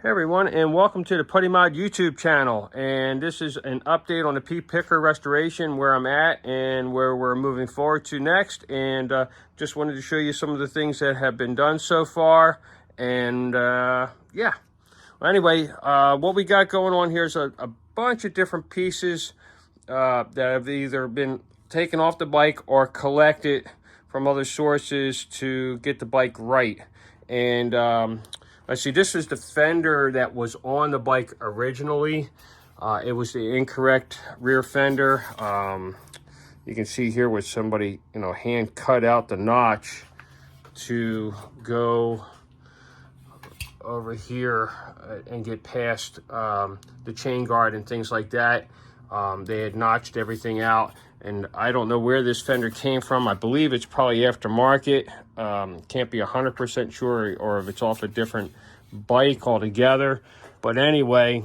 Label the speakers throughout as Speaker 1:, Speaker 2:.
Speaker 1: Hey everyone, and welcome to the Putty Mod YouTube channel. And this is an update on the Pea Picker restoration, where I'm at and where we're moving forward to next. And just wanted to show you some of the things that have been done so far. And yeah. Well, anyway, what we got going on here is a bunch of different pieces that have either been taken off the bike or collected from other sources to get the bike right. And let's see, this is the fender that was on the bike originally. It was the incorrect rear fender. You can see here where somebody, hand cut out the notch to go over here and get past the chain guard and things like that. They had notched everything out, and I don't know where this fender came from. I believe it's probably aftermarket. Can't be 100% sure, or if it's off a different bike altogether. But anyway,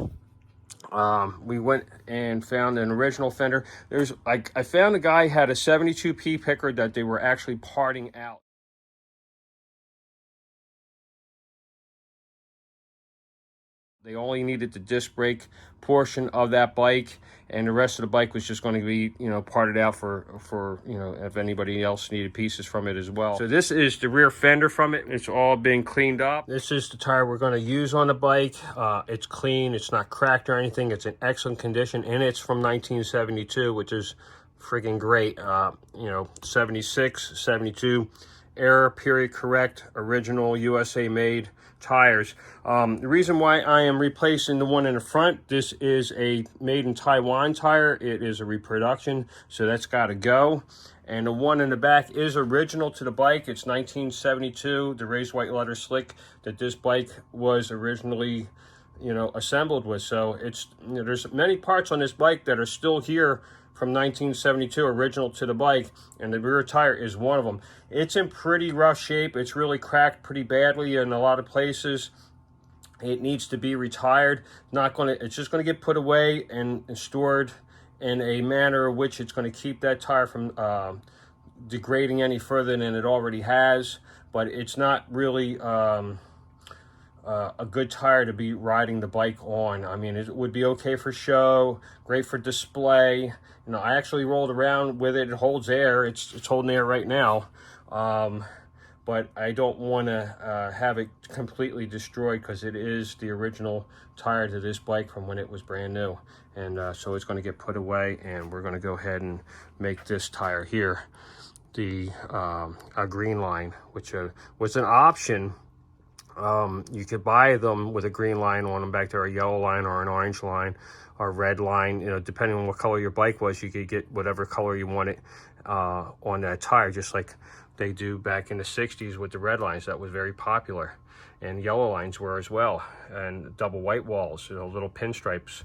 Speaker 1: we went and found an original fender. I found a guy had a 72 Pea Picker that they were actually parting out. They only needed the disc brake portion of that bike, and the rest of the bike was just going to be, parted out for if anybody else needed pieces from it as well. So this is the rear fender from it. It's all been cleaned up. This is the tire we're going to use on the bike. It's clean. It's not cracked or anything. It's in excellent condition, and it's from 1972, which is freaking great. 76, 72, error, period, correct, original USA made tires. The reason why I am replacing the one in the front, this is a made in Taiwan tire. It is a reproduction, so that's got to go. And the one in the back is original to the bike. It's 1972, the raised white letter slick that this bike was originally assembled with. So it's there's many parts on this bike that are still here from 1972, original to the bike, and the rear tire is one of them. It's in pretty rough shape. It's really cracked pretty badly in a lot of places. It needs to be retired. It's just gonna get put away and stored in a manner in which it's gonna keep that tire from degrading any further than it already has. But it's not really a good tire to be riding the bike on. I mean, it would be okay for show, great for display. I actually rolled around with it. It holds air. It's holding air right now. But I don't want to have it completely destroyed, because it is the original tire to this bike from when it was brand new. And so it's going to get put away, and we're going to go ahead and make this tire here a green line, which was an option. You could buy them with a green line on them back there, a yellow line or an orange line or a red line. Depending on what color your bike was, you could get whatever color you wanted on that tire, just like they do back in the 60s with the red lines. That was very popular. And yellow lines were as well, and double white walls, little pinstripes.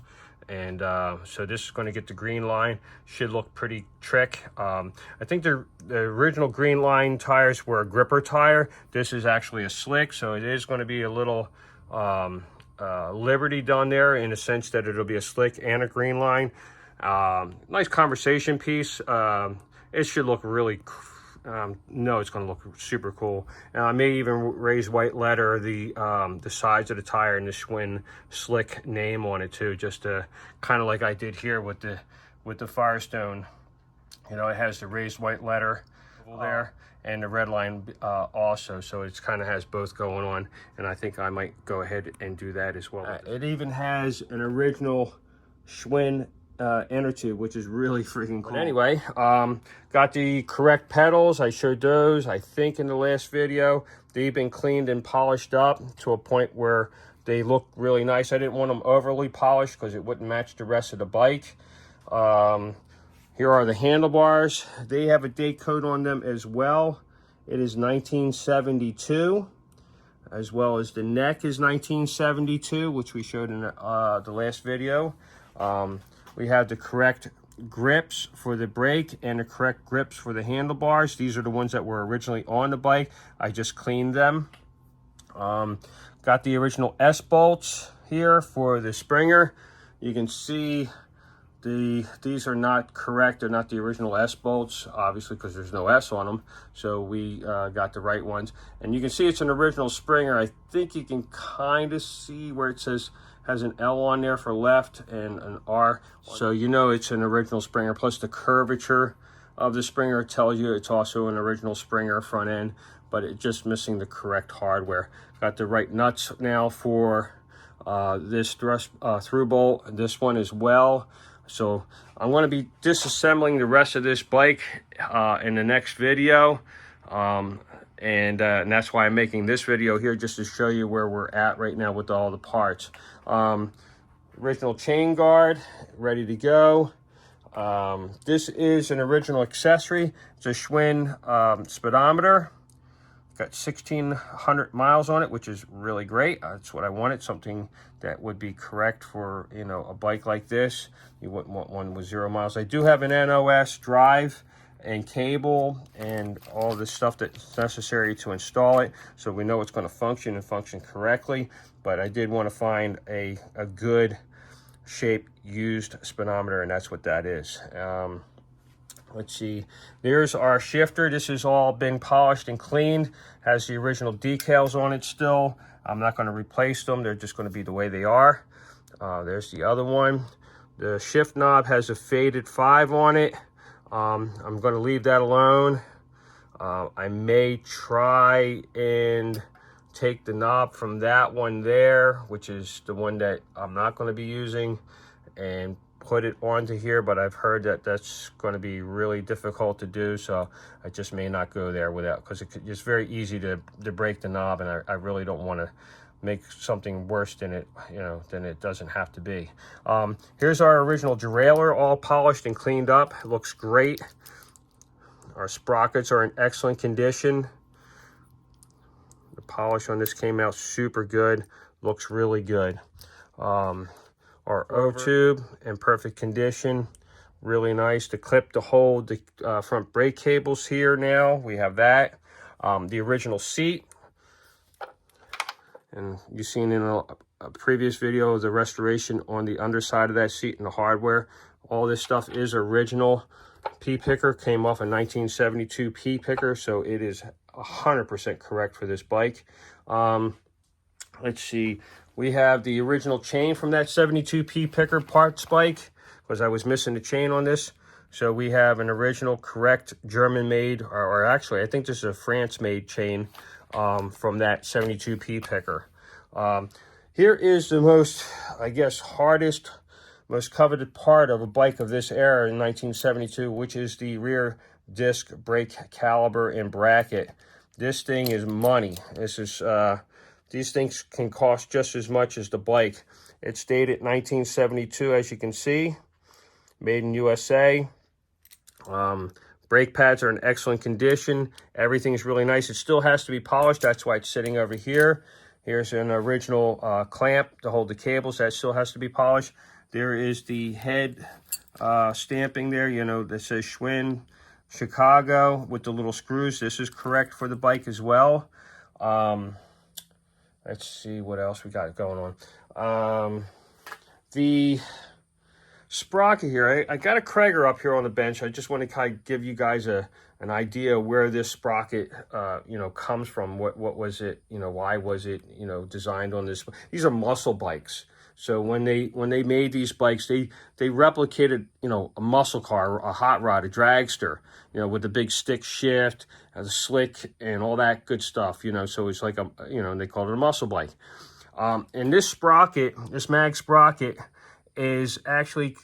Speaker 1: And so this is going to get the green line. Should look pretty trick. I think the original green line tires were a gripper tire. This is actually a slick, so it is going to be a little liberty done there, in the sense that it'll be a slick and a green line. Nice conversation piece. It should look really no, it's going to look super cool. I may even raise white letter the sides of the tire and the Schwinn slick name on it too, just to kind of like I did here with the Firestone. It has the raised white letter there and the red line also, so it's kind of has both going on, and I think I might go ahead and do that as well. It even has an original Schwinn inner tube, which is really freaking cool. But anyway, got the correct pedals. I showed those, I think, in the last video. They've been cleaned and polished up to a point where they look really nice. I didn't want them overly polished because it wouldn't match the rest of the bike. Here are the handlebars. They have a date code on them as well. It is 1972, as well as the neck is 1972, which we showed in the last video. We have the correct grips for the brake and the correct grips for the handlebars. These are the ones that were originally on the bike. I just cleaned them. Got the original S-bolts here for the Springer. You can see these are not correct. They're not the original S bolts, obviously, because there's no S on them. So we got the right ones. And you can see it's an original Springer. I think you can kind of see where it says, has an L on there for left and an R. So you know it's an original Springer. Plus the curvature of the Springer tells you it's also an original Springer front end, but it's just missing the correct hardware. Got the right nuts now for this thrust through bolt, this one as well. So I'm going to be disassembling the rest of this bike in the next video, and that's why I'm making this video here, just to show you where we're at right now with all the parts. Original chain guard ready to go. This is an original accessory. It's a Schwinn speedometer. Got 1,600 miles on it, which is really great. That's what I wanted, something that would be correct for, you know, a bike like this. You wouldn't want one with 0 miles. I do have an NOS drive and cable and all the stuff that's necessary to install it, so we know it's going to function and function correctly. But I did want to find a good shape used speedometer, and that's what that is. Let's see, there's our shifter. This has all been polished and cleaned, has the original decals on it still. I'm not going to replace them, they're just going to be the way they are. There's the other one. The shift knob has a faded 5 on it. I'm going to leave that alone. I may try and take the knob from that one there, which is the one that I'm not going to be using, and put it onto here, but I've heard that that's going to be really difficult to do, so I just may not go there without, because it's very easy to break the knob, and I really don't want to make something worse than it, you know, than it doesn't have to be. Here's our original derailleur, all polished and cleaned up. It looks great. Our sprockets are in excellent condition. The polish on this came out super good. Looks really good. Our O-tube in perfect condition, really nice. The clip to hold the front brake cables here now, we have that. The original seat, and you've seen in a previous video the restoration on the underside of that seat and the hardware. All this stuff is original. P picker came off a 1972 P picker, so it is 100% correct for this bike. Let's see. We have the original chain from that 72 P picker parts bike, because I was missing the chain on this. So we have an original correct German-made, or actually I think this is a France-made chain from that 72 P picker. Here is the most, I guess, hardest, most coveted part of a bike of this era in 1972, which is the rear disc brake caliber and bracket. This thing is money. This is... These things can cost just as much as the bike. It's dated 1972, as you can see. Made in USA. Brake pads are in excellent condition. Everything's really nice. It still has to be polished. That's why it's sitting over here. Here's an original clamp to hold the cables. That still has to be polished. There is the head stamping there, you know, that says Schwinn Chicago with the little screws. This is correct for the bike as well. Let's see what else we got going on. The sprocket here, I got a Krager up here on the bench. I just want to kind of give you guys an idea where this sprocket, you know, comes from. What was it, you know, why was it, you know, designed on this? These are muscle bikes. So when they made these bikes, they replicated, you know, a muscle car, a hot rod, a dragster, you know, with the big stick shift, the slick, and all that good stuff, you know. So it's like a, you know, they called it a muscle bike. And this sprocket, this mag sprocket, is actually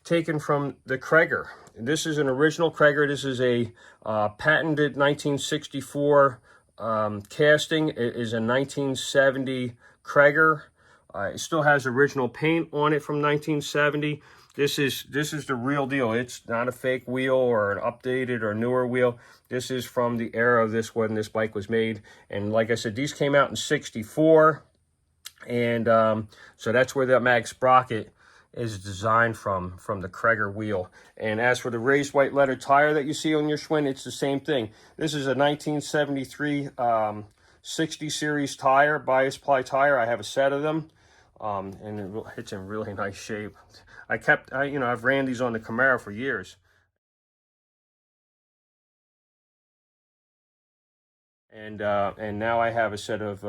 Speaker 1: taken from the Krager. This is an original Krager. This is a patented 1964 casting. It is a 1970 Krager. It still has original paint on it from 1970. This is the real deal. It's not a fake wheel or an updated or newer wheel. This is from the era of this when this bike was made. And like I said, these came out in '64, and so that's where that mag sprocket is designed from the Krager wheel. And as for the raised white letter tire that you see on your Schwinn, it's the same thing. This is a 1973 60 series tire, bias ply tire. I have a set of them. and it's in really nice shape. I've ran these on the Camaro for years. And now I have a set of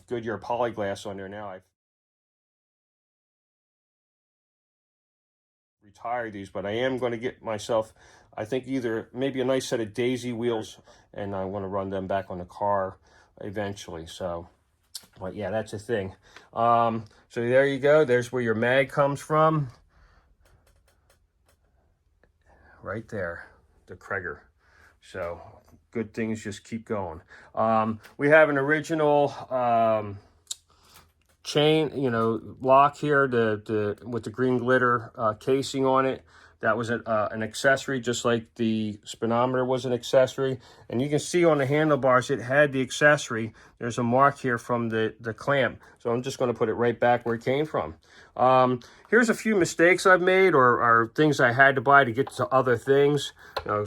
Speaker 1: Goodyear Polyglass on there now. I've retired these, but I am going to get myself, I think, either maybe a nice set of Daisy wheels, and I want to run them back on the car eventually. So, but yeah, that's a thing. So there you go. There's where your mag comes from. Right there, the Kreger. So good things just keep going. We have an original chain, lock here, with the green glitter casing on it. That was an accessory, just like the speedometer was an accessory. And you can see on the handlebars, it had the accessory. There's a mark here from the clamp. So I'm just going to put it right back where it came from. Here's a few mistakes I've made, or things I had to buy to get to other things.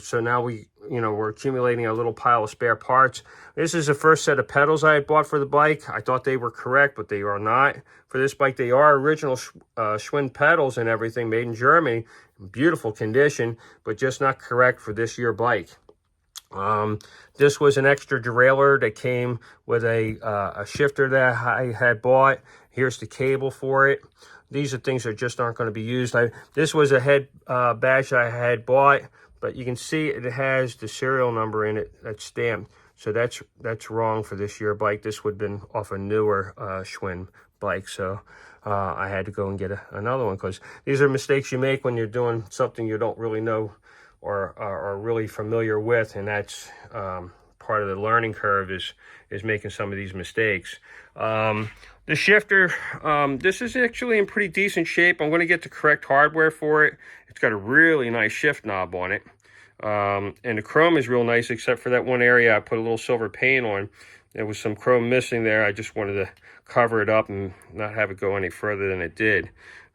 Speaker 1: So now we're accumulating a little pile of spare parts. This is the first set of pedals I had bought for the bike. I thought they were correct, but they are not. For this bike, they are original Schwinn pedals and everything, made in Germany. Beautiful condition, but just not correct for this year bike. This was an extra derailleur that came with a shifter that I had bought. Here's the cable for it. These are things that just aren't going to be used. This was a head badge I had bought, but you can see it has the serial number in it that's stamped. So that's wrong for this year bike. This would have been off a newer Schwinn bike. So I had to go and get another one, because these are mistakes you make when you're doing something you don't really know or are really familiar with, and that's part of the learning curve is making some of these mistakes. The shifter, this is actually in pretty decent shape. I'm going to get the correct hardware for it. It's got a really nice shift knob on it. And the chrome is real nice, except for that one area I put a little silver paint on. There was some chrome missing there. I just wanted to cover it up and not have it go any further than it did.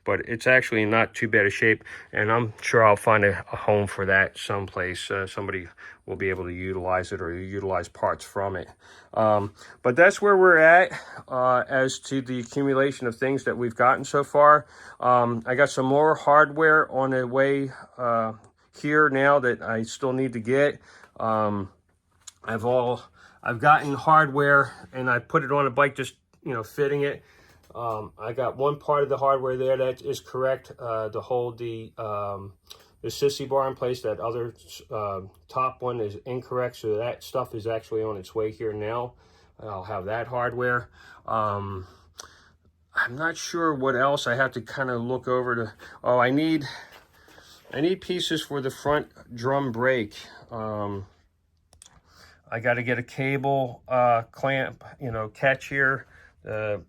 Speaker 1: But it's actually not too bad a shape, and I'm sure I'll find a home for that someplace. Somebody will be able to utilize it or utilize parts from it. But that's where we're at as to the accumulation of things that we've gotten so far. I got some more hardware on the way here now that I still need to get. I've gotten hardware and I put it on a bike, just fitting it. I got one part of the hardware there that is correct to hold the sissy bar in place. That other top one is incorrect, so that stuff is actually on its way here now. I'll have that hardware. I'm not sure what else. I have to kind of look over to. Oh, I need pieces for the front drum brake. I got to get a cable clamp, catch here to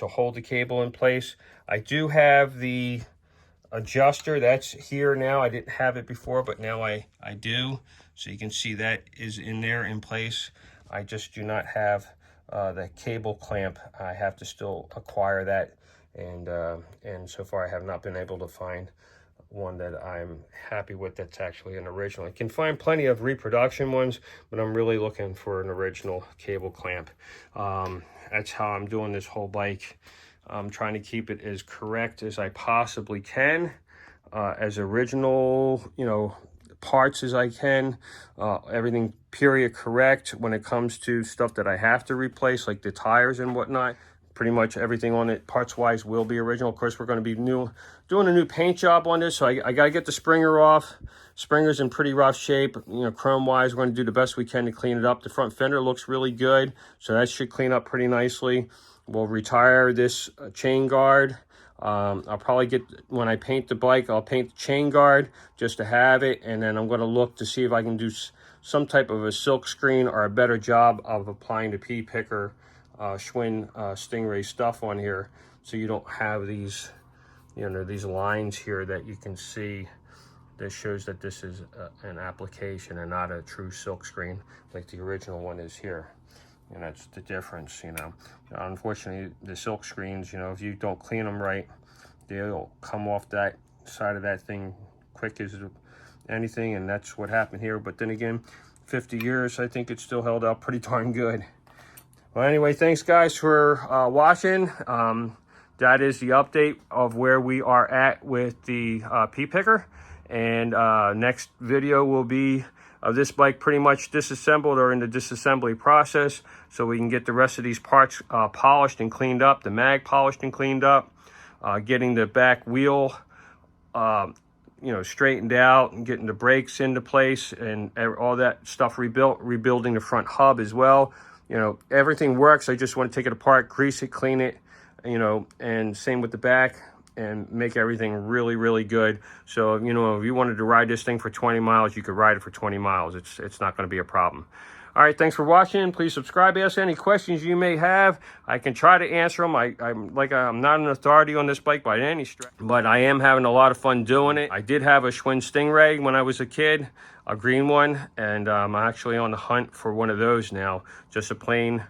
Speaker 1: hold the cable in place. I do have the adjuster that's here now. I didn't have it before, but now I do. So you can see that is in there in place. I just do not have the cable clamp. I have to still acquire that, and so far I have not been able to find one that I'm happy with that's actually an original. I can find plenty of reproduction ones, but I'm really looking for an original cable clamp. That's how I'm doing this whole bike. I'm trying to keep it as correct as I possibly can, as original, parts as I can. Everything period correct when it comes to stuff that I have to replace, like the tires and whatnot. Pretty much everything on it, parts-wise, will be original. Of course, we're going to be doing a new paint job on this, so I got to get the Springer off. Springer's in pretty rough shape. Chrome-wise, we're going to do the best we can to clean it up. The front fender looks really good, so that should clean up pretty nicely. We'll retire this chain guard. I'll probably when I paint the bike, I'll paint the chain guard just to have it, and then I'm going to look to see if I can do some type of a silk screen or a better job of applying the P-Picker Schwinn Stingray stuff on here, so you don't have these these lines here that you can see. This shows that this is an application and not a true silk screen like the original one is here, and that's the difference. Unfortunately, the silk screens, if you don't clean them right, they'll come off that side of that thing quick as anything, and that's what happened here. But then again, 50 years, I think it still held up pretty darn good. Well, anyway, thanks guys for watching. that is the update of where we are at with the pea picker. And next video will be of this bike pretty much disassembled or in the disassembly process, so we can get the rest of these parts polished and cleaned up, the mag polished and cleaned up, getting the back wheel you know, straightened out, and getting the brakes into place and all that stuff rebuilt, rebuilding the front hub as well. You know, everything works. I just want to take it apart, grease it, clean it, you know, and same with the back, and make everything really, really good. So, you know, if you wanted to ride this thing for 20 miles, you could ride it for 20 miles. It's not going to be a problem. All right, thanks for watching. Please subscribe. Ask any questions you may have. I can try to answer them. I'm not an authority on this bike by any stretch, but I am having a lot of fun doing it. I did have a Schwinn Stingray when I was a kid, a green one, and I'm actually on the hunt for one of those now. Just a plain,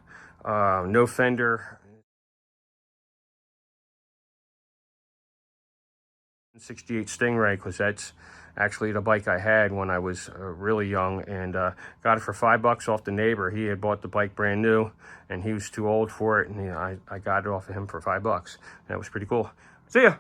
Speaker 1: no Fender 68 Stingray, because that's actually the bike I had when I was really young, and got it for $5 off the neighbor. He had bought the bike brand new, and he was too old for it, and I got it off of him for $5. That was pretty cool. See ya.